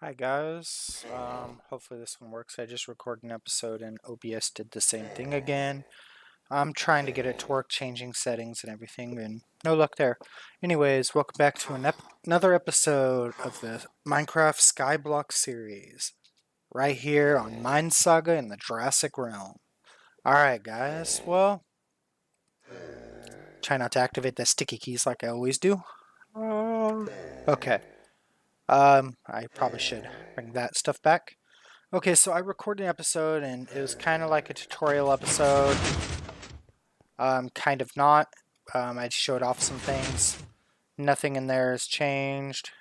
Hi guys, hopefully this one works. I just recorded an episode and OBS did the same thing again. I'm trying to get it to work, changing settings and everything, and no luck there. Anyways, welcome back to another episode of the Minecraft Skyblock series. Right here on Mine Saga in the Jurassic Realm. Alright guys, well, try not to activate the sticky keys like I always do. Okay. I probably should bring that stuff back. Okay, so I recorded an episode and it was kind of like a tutorial episode. Kind of not. I showed off some things. Nothing in there has changed.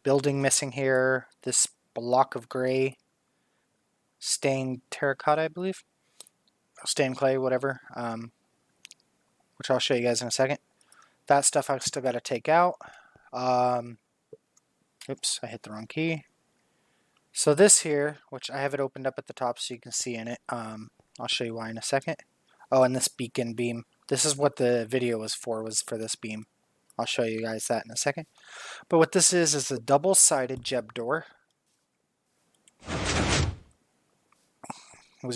Building missing here. This block of gray. Stained terracotta, I believe. Stained clay, whatever. Which I'll show you guys in a second. That stuff I've still got to take out. Oops, I hit the wrong key. So this here, which I have it opened up at the top so you can see in it. I'll show you why in a second. Oh, and this beacon beam. This is what the video was for this beam. I'll show you guys that in a second. But what this is a double-sided jeb door. As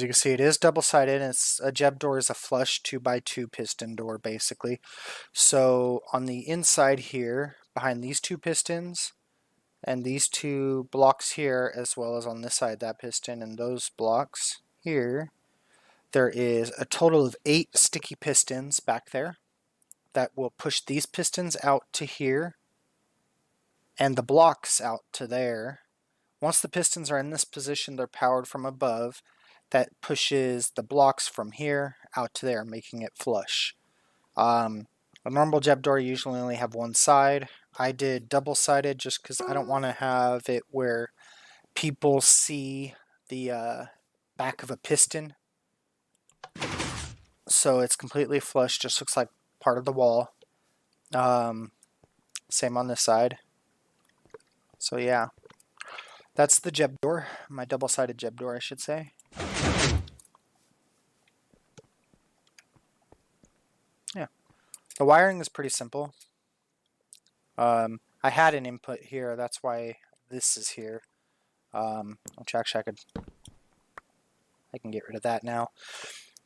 you can see, it is double-sided, and a jeb door is a flush 2x2 piston door, basically. So on the inside here, behind these two pistons, and these two blocks here, as well as on this side, that piston and those blocks here, there is a total of 8 sticky pistons back there that will push these pistons out to here and the blocks out to there. Once the pistons are in this position, they're powered from above. That pushes the blocks from here out to there, making it flush. A normal jeb door usually only have one side. I did double-sided just because I don't want to have it where people see the back of a piston. So it's completely flush, just looks like part of the wall. Same on this side. So yeah, that's the jeb door, my double-sided jeb door, I should say. Yeah, the wiring is pretty simple. I had an input here, that's why this is here. Which actually I can get rid of that now.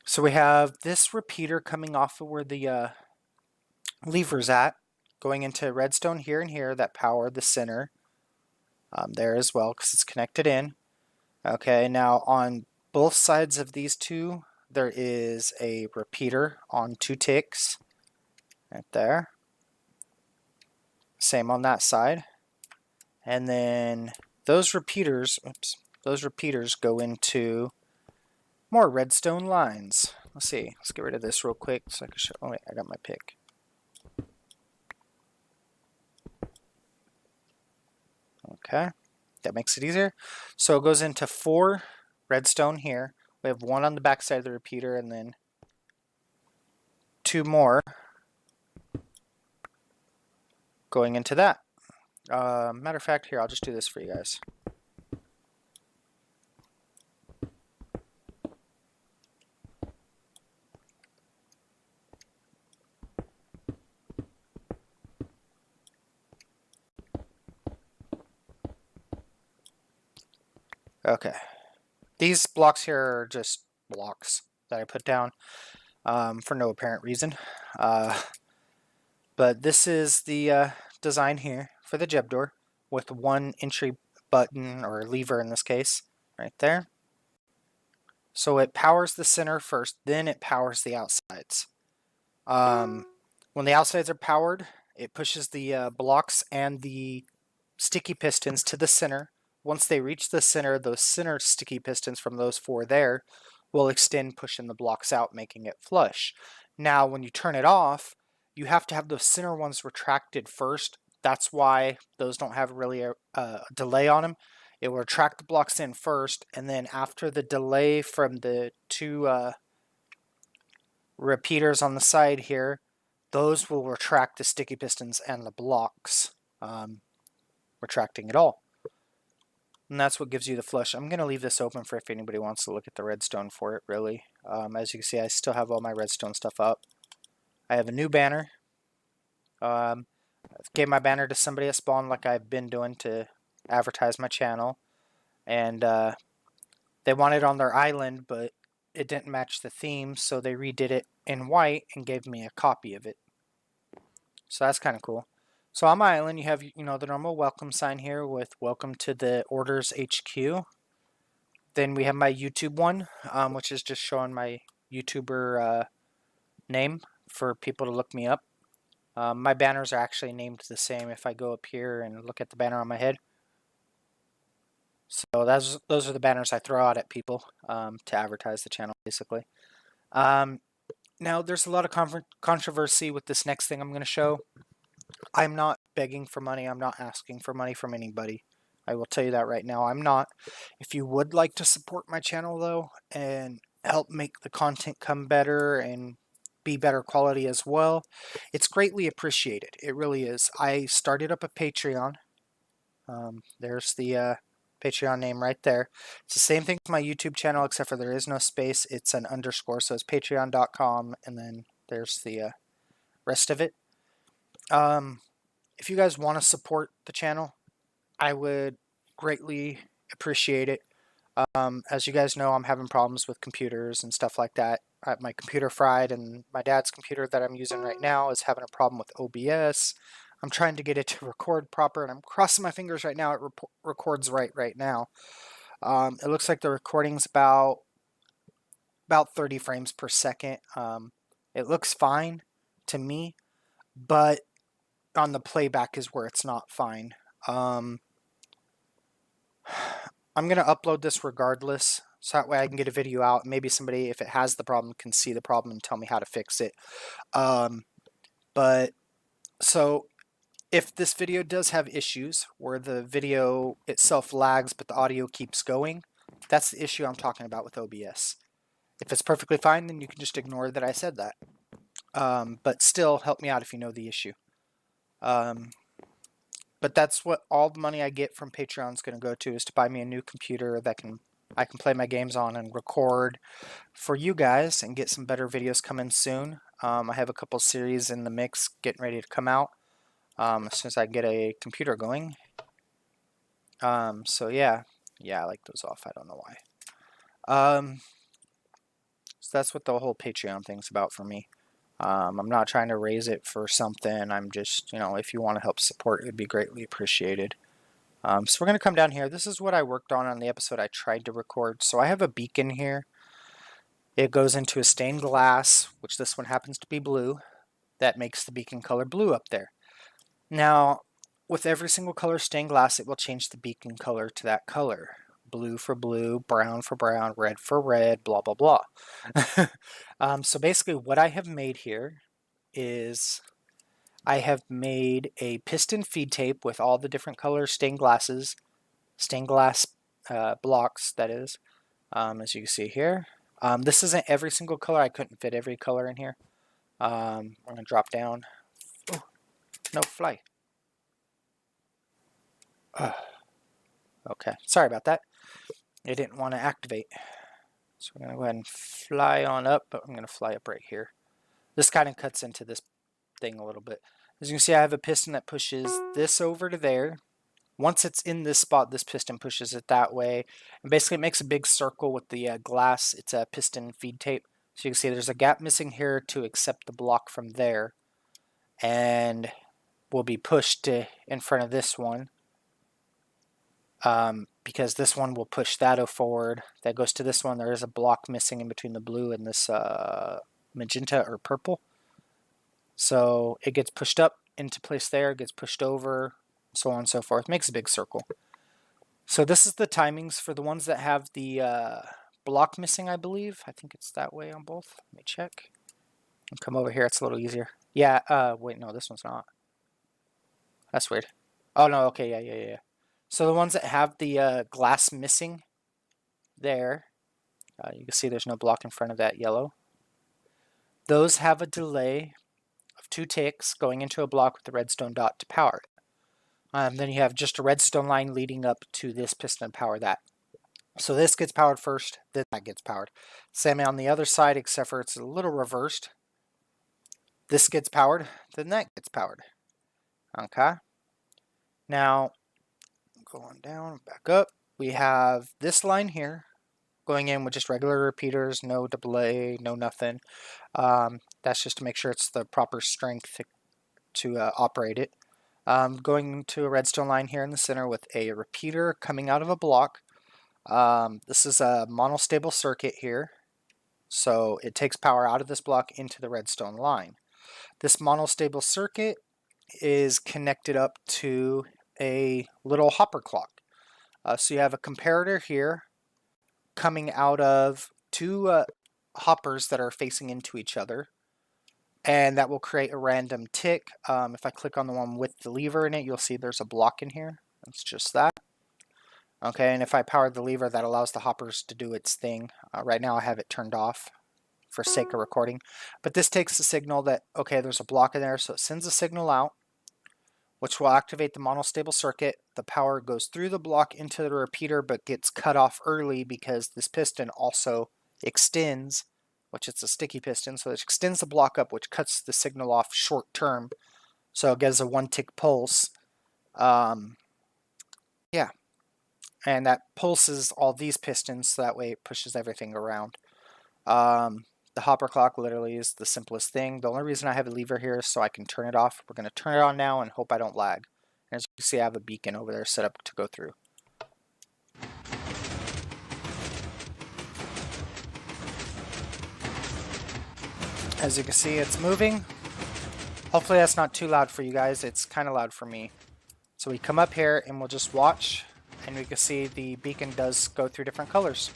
So we have this repeater coming off of where the lever's at, going into redstone here and here that power the center there as well because it's connected in. Okay, now on both sides of these two, there is a repeater on 2 ticks right there. Same on that side. And then those repeaters, go into more redstone lines. Let's see. Let's get rid of this real quick so I can show. Oh wait, I got my pick. Okay, that makes it easier. So it goes into 4 redstone here. We have 1 on the back side of the repeater and then 2 more going into that. Matter of fact, here, I'll just do this for you guys. Okay. These blocks here are just blocks that I put down for no apparent reason. But this is the design here for the jeb door with 1 entry button, or lever in this case, right there. So it powers the center first, then it powers the outsides. When the outsides are powered, it pushes the blocks and the sticky pistons to the center. Once they reach the center, those center sticky pistons from those 4 there will extend, pushing the blocks out, making it flush. Now, when you turn it off, you have to have those center ones retracted first. That's why those don't have really a delay on them. It will retract the blocks in first, and then after the delay from the 2 repeaters on the side here, those will retract the sticky pistons and the blocks, retracting it all. And that's what gives you the flush. I'm going to leave this open for if anybody wants to look at the redstone for it, really. As you can see, I still have all my redstone stuff up. I have a new banner. I gave my banner to somebody at spawn like I've been doing to advertise my channel, and they wanted it on their island, but it didn't match the theme, so they redid it in white and gave me a copy of it. So that's kind of cool. So on my island, you have, you know, the normal welcome sign here with welcome to the Orders HQ. Then we have my YouTube one, which is just showing my YouTuber name for people to look me up. My banners are actually named the same if I go up here and look at the banner on my head. So those are the banners I throw out at people to advertise the channel, basically. Now, there's a lot of controversy with this next thing I'm going to show. I'm not begging for money. I'm not asking for money from anybody. I will tell you that right now. I'm not. If you would like to support my channel, though, and help make the content come better and be better quality as well, it's greatly appreciated. It really is. I started up a Patreon. There's the Patreon name right there. It's the same thing with my YouTube channel, except for there is no space. It's an underscore, so it's patreon.com, and then there's the rest of it. If you guys want to support the channel, I would greatly appreciate it. As you guys know, I'm having problems with computers and stuff like that. My computer fried, and my dad's computer that I'm using right now is having a problem with OBS. I'm trying to get it to record proper, and I'm crossing my fingers right now. It records right now. It looks like the recording's about 30 frames per second. It looks fine to me, but on the playback is where it's not fine. I'm going to upload this regardless, so that way I can get a video out. Maybe somebody, if it has the problem, can see the problem and tell me how to fix it. But so if this video does have issues where the video itself lags but the audio keeps going, that's the issue I'm talking about with OBS. If it's perfectly fine, then you can just ignore that I said that. But still, help me out if you know the issue. But that's what all the money I get from Patreon is going to go to, is to buy me a new computer that I can play my games on and record for you guys and get some better videos coming soon. I have a couple series in the mix getting ready to come out as soon as I get a computer going. So yeah, I like those off. I don't know why. So that's what the whole Patreon thing's about for me. I'm not trying to raise it for something. I'm just, you know, if you want to help support, it would be greatly appreciated. So we're going to come down here. This is what I worked on the episode I tried to record. So I have a beacon here. It goes into a stained glass, which this one happens to be blue. That makes the beacon color blue up there. Now, with every single color stained glass, it will change the beacon color to that color. Blue for blue, brown for brown, red for red, blah, blah, blah. So basically what I have made here is I have made a piston feed tape with all the different color stained glass blocks, that is, as you can see here. This isn't every single color. I couldn't fit every color in here. I'm going to drop down. Oh, no, fly. Okay, sorry about that. It didn't want to activate. So we're going to go ahead and fly on up, but I'm going to fly up right here. This kind of cuts into this thing a little bit. As you can see, I have a piston that pushes this over to there. Once it's in this spot, this piston pushes it that way. And basically it makes a big circle with the glass. It's a piston feed tape. So you can see there's a gap missing here to accept the block from there. And will be pushed in front of this one. Because this one will push that forward. That goes to this one. There is a block missing in between the blue and this magenta or purple. So it gets pushed up into place there, gets pushed over, so on and so forth. Makes a big circle. So this is the timings for the ones that have the block missing, I believe. I think it's that way on both. Let me check. I'll come over here. It's a little easier. Yeah, wait, no, this one's not. That's weird. Oh, no, okay, yeah. So the ones that have the glass missing there, you can see there's no block in front of that yellow. Those have a delay of 2 ticks going into a block with the redstone dot to power it. Then you have just a redstone line leading up to this piston to power that. So this gets powered first, then that gets powered. Same on the other side, except for it's a little reversed. This gets powered, then that gets powered. Okay. Now, going down, back up. We have this line here going in with just regular repeaters, no delay, no nothing. That's just to make sure it's the proper strength to operate it. Going to a redstone line here in the center with a repeater coming out of a block. This is a monostable circuit here, so it takes power out of this block into the redstone line. This monostable circuit is connected up to a little hopper clock. So you have a comparator here coming out of two hoppers that are facing into each other, and that will create a random tick. If I click on the one with the lever in it, you'll see there's a block in here. It's just that. Okay, and if I power the lever, that allows the hoppers to do its thing. Right now I have it turned off for sake of recording. But this takes the signal that, okay, there's a block in there, so it sends a signal out, which will activate the monostable circuit. The power goes through the block into the repeater, but gets cut off early because this piston also extends, which it's a sticky piston, so it extends the block up, which cuts the signal off short term. So it gives a 1-tick pulse. Yeah. And that pulses all these pistons, so that way it pushes everything around. The hopper clock literally is the simplest thing. The only reason I have a lever here is so I can turn it off. We're going to turn it on now and hope I don't lag. And as you can see, I have a beacon over there set up to go through. As you can see, it's moving. Hopefully that's not too loud for you guys. It's kind of loud for me. So we come up here and we'll just watch, and we can see the beacon does go through different colors.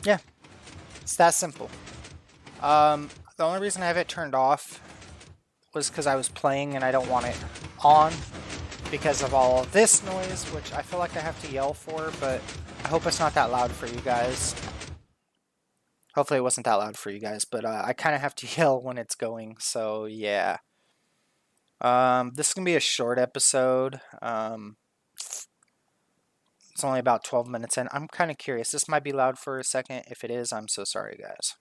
Yeah, it's that simple. The only reason I have it turned off was because I was playing and I don't want it on because of all of this noise, which I feel like I have to yell for, but I hope it's not that loud for you guys. Hopefully it wasn't that loud for you guys, but I kind of have to yell when it's going, so yeah. This is going to be a short episode. It's only about 12 minutes in. I'm kind of curious. This might be loud for a second. If it is, I'm so sorry, guys.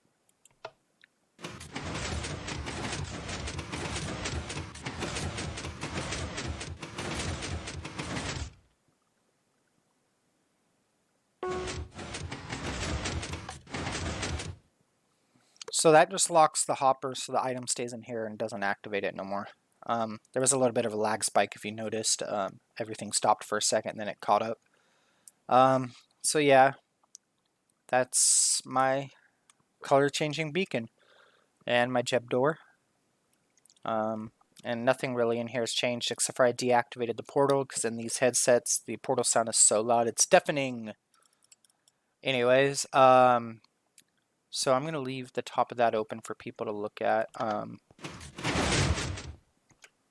So that just locks the hopper so the item stays in here and doesn't activate it no more. There was a little bit of a lag spike if you noticed. Everything stopped for a second and then it caught up. So yeah, that's my color changing beacon and my Jeb door. And nothing really in here has changed except for I deactivated the portal because in these headsets the portal sound is so loud it's deafening. Anyways, so I'm going to leave the top of that open for people to look at.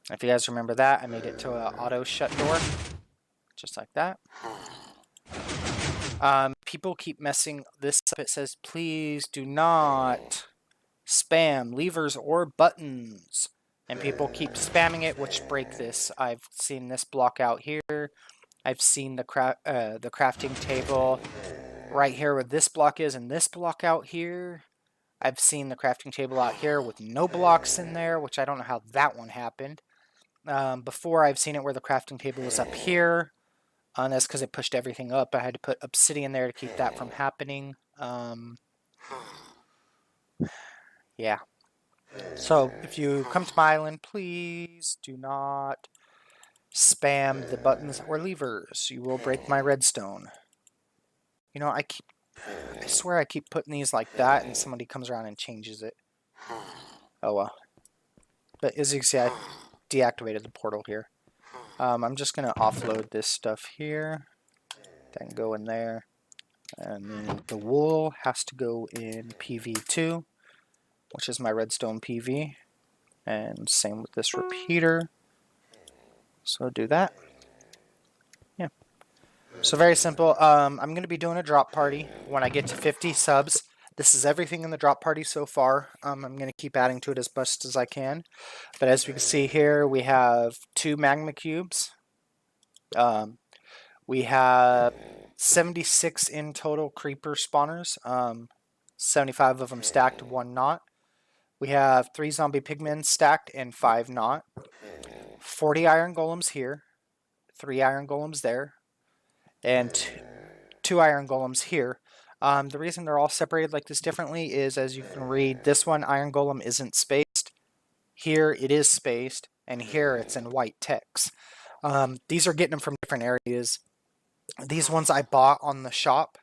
If you guys remember that, I made it to an auto shut door, just like that. People keep messing this up. It says, please do not spam levers or buttons. And people keep spamming it, which break this. I've seen this block out here. I've seen the crafting table right here where this block is and this block out here. I've seen the crafting table out here with no blocks in there, which I don't know how that one happened. Before I've seen it where the crafting table was up here. And that's because it pushed everything up. I had to put obsidian there to keep that from happening. Yeah. So if you come to my island, please do not spam the buttons or levers. You will break my redstone. You know, I swear I keep putting these like that and somebody comes around and changes it. Oh well. But as you can see, I deactivated the portal here. I'm just going to offload this stuff here. That can go in there. And then the wool has to go in PV2, which is my redstone PV. And same with this repeater. So do that. Yeah. So very simple. I'm going to be doing a drop party when I get to 50 subs. This is everything in the drop party so far. I'm going to keep adding to it as much as I can. But as we can see here, we have 2 magma cubes. We have 76 in total creeper spawners. 75 of them stacked, 1 not. We have 3 zombie pigmen stacked and 5 not. 40 iron golems here, 3 iron golems there, and 2 iron golems here. The reason they're all separated like this differently is, as you can read, this one iron golem isn't spaced. Here it is spaced, and here it's in white text. These are getting them from different areas. These ones I bought on the shop.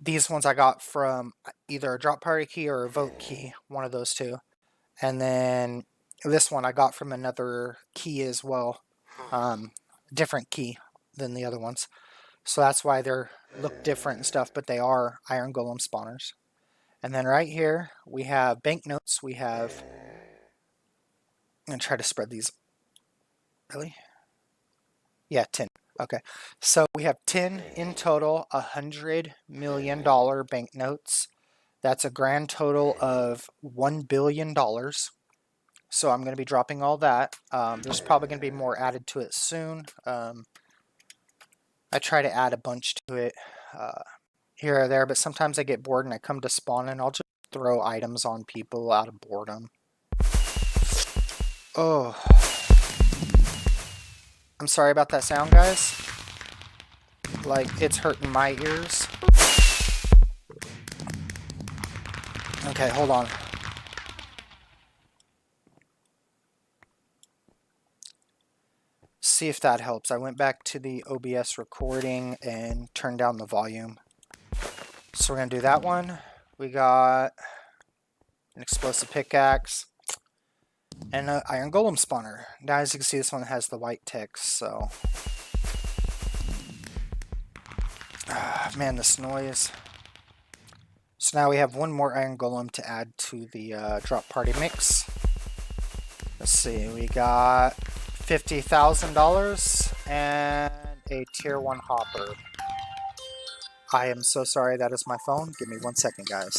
These ones I got from either a drop party key or a vote key, one of those two. And then this one I got from another key as well, different key than the other ones. So that's why they're look different and stuff, but they are iron golem spawners. And then right here we have banknotes. We have, I'm gonna try to spread these. Really? Yeah, 10. Okay, so we have 10 in total, $100 million banknotes. That's a grand total of $1 billion. So I'm going to be dropping all that. There's probably going to be more added to it soon. I try to add a bunch to it here or there, but sometimes I get bored and I come to spawn and I'll just throw items on people out of boredom. Oh. I'm sorry about that sound, guys. Like, it's hurting my ears. Okay, hold on. See if that helps. I went back to the OBS recording and turned down the volume. So we're going to do that one. We got an explosive pickaxe and an iron golem spawner. Now, as you can see, this one has the white text, so... man, this noise. So now we have one more iron golem to add to the drop party mix. Let's see, we got $50,000 and a tier 1 hopper. I am so sorry, that is my phone. Give me 1 second, guys.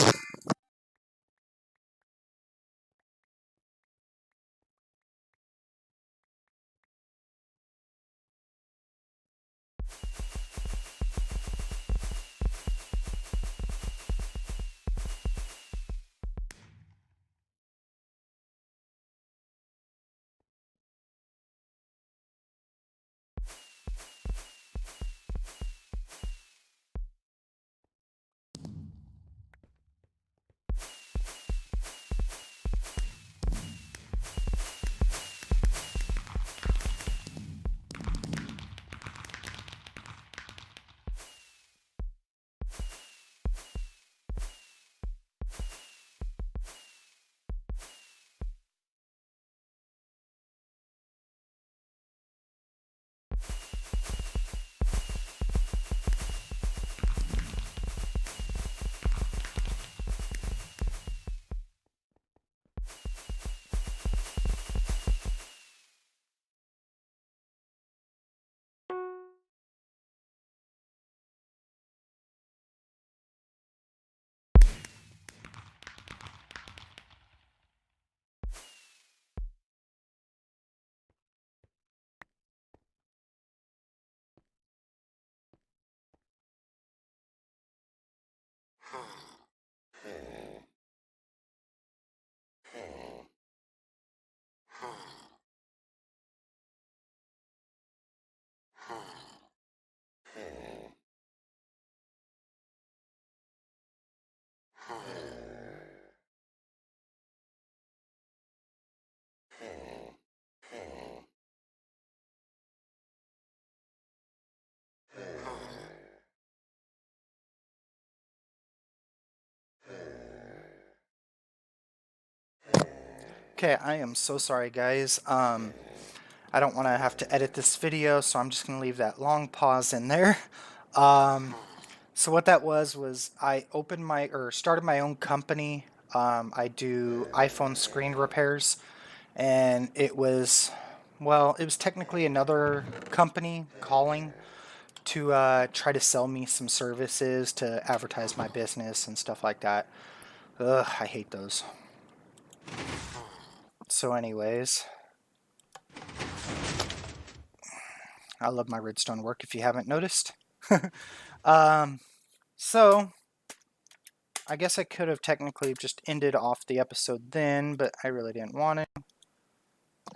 Okay, I am so sorry, guys. I don't want to have to edit this video, so I'm just going to leave that long pause in there. So what that was I opened my, or started my own company. I do iPhone screen repairs, and it was, well, it was technically another company calling to try to sell me some services to advertise my business and stuff like that. Ugh, I hate those. So anyways, I love my redstone work if you haven't noticed. So I guess I could have technically just ended off the episode then, but I really didn't want to.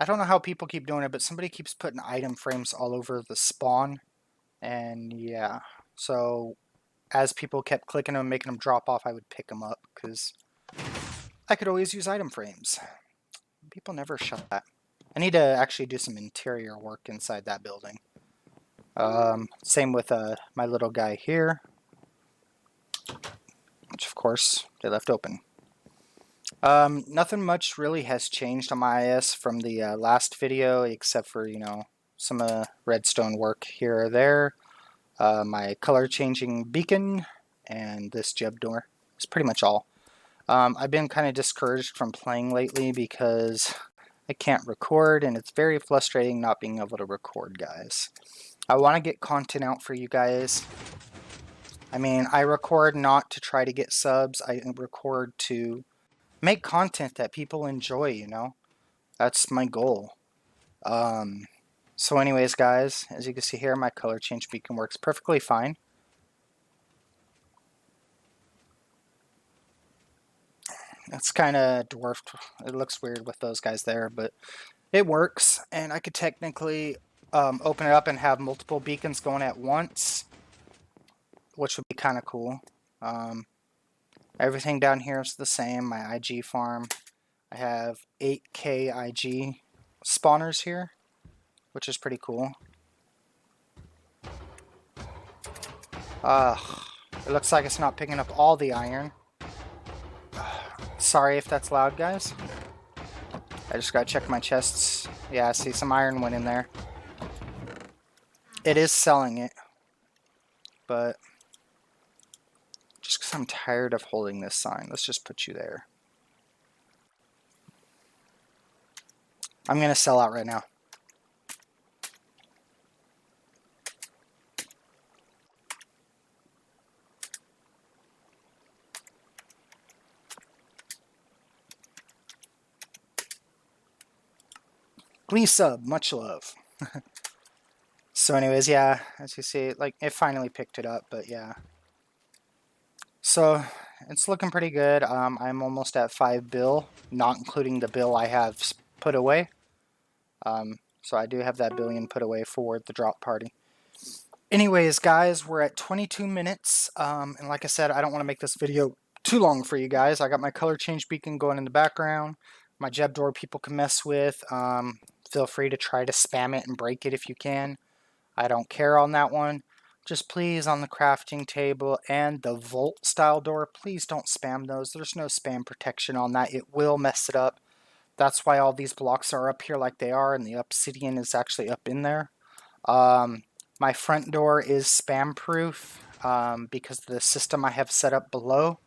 I don't know how people keep doing it, but somebody keeps putting item frames all over the spawn. And yeah, so as people kept clicking them, making them drop off, I would pick them up because I could always use item frames. People never shut that. I need to actually do some interior work inside that building. Same with my little guy here, which of course they left open. Nothing much really has changed on my IS from the last video, except for, you know, some redstone work here or there. My color changing beacon and this jeb door is pretty much all. I've been kind of discouraged from playing lately because I can't record, and it's very frustrating not being able to record, guys. I want to get content out for you guys. I mean, I record not to try to get subs. I record to make content that people enjoy, you know? That's my goal. So anyways, guys, as you can see here, my color change beacon works perfectly fine. It's kind of dwarfed. It looks weird with those guys there, but it works. And I could technically open it up and have multiple beacons going at once, which would be kind of cool. Everything down here is the same. My IG farm. I have 8K IG spawners here, which is pretty cool. It looks like it's not picking up all the iron. Sorry if that's loud, guys. I just gotta check my chests. Yeah, I see some iron went in there. It is selling it, but just because I'm tired of holding this sign, let's just put you there. I'm gonna sell out right now. Please sub, much love. So anyways, yeah, as you see, like, it finally picked it up, but yeah. So, it's looking pretty good. I'm almost at 5 bill, not including the bill I have put away. So I do have that billion put away for the drop party. Anyways, guys, we're at 22 minutes, and like I said, I don't want to make this video too long for you guys. I got my color change beacon going in the background. My jeb door people can mess with. Feel free to try to spam it and break it if you can. I don't care on that one. Just please, on the crafting table and the Volt style door, please don't spam those. There's no spam protection on that. It will mess it up. That's why all these blocks are up here like they are, and the obsidian is actually up in there. My front door is spam proof because of the system I have set up below.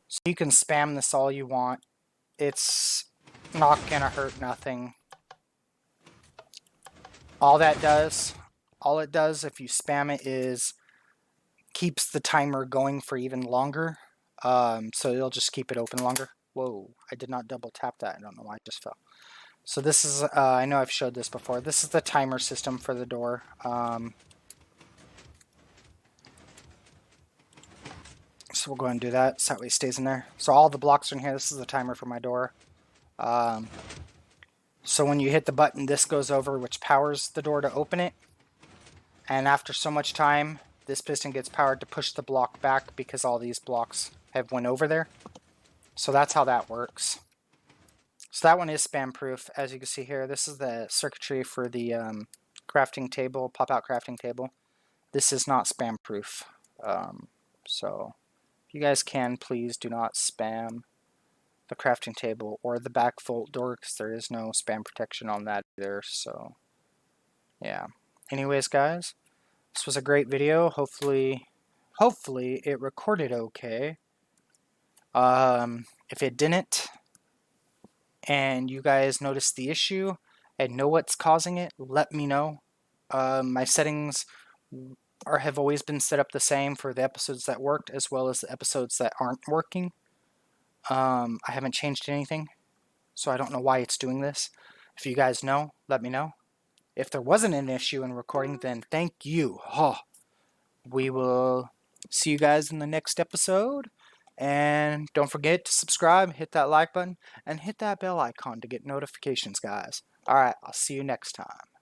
So you can spam this all you want. It's not gonna hurt nothing. All it does if you spam it is keeps the timer going for even longer. So it'll just keep it open longer. Whoa, I did not double tap that. I don't know why I just fell. So this is, I know I've showed this before. This is the timer system for the door. So we'll go ahead and do that so that way it stays in there. So all the blocks are in here. This is the timer for my door. So when you hit the button, this goes over, which powers the door to open it. And after so much time, this piston gets powered to push the block back because all these blocks have went over there. So that's how that works. So that one is spam proof. As you can see here, this is the circuitry for the crafting table, pop-out crafting table. This is not spam proof. So if you guys can, please do not spam the crafting table or the back Volt door because there is no spam protection on that either. So yeah. Anyways, guys, this was a great video. Hopefully it recorded okay. If it didn't, and you guys notice the issue and know what's causing it, let me know. My settings have always been set up the same for the episodes that worked as well as the episodes that aren't working. I haven't changed anything, so I don't know why it's doing this. If you guys know, let me know. If there wasn't an issue in recording, then thank you. We will see you guys in the next episode. And don't forget to subscribe, hit that like button, and hit that bell icon to get notifications, guys. All right, I'll see you next time.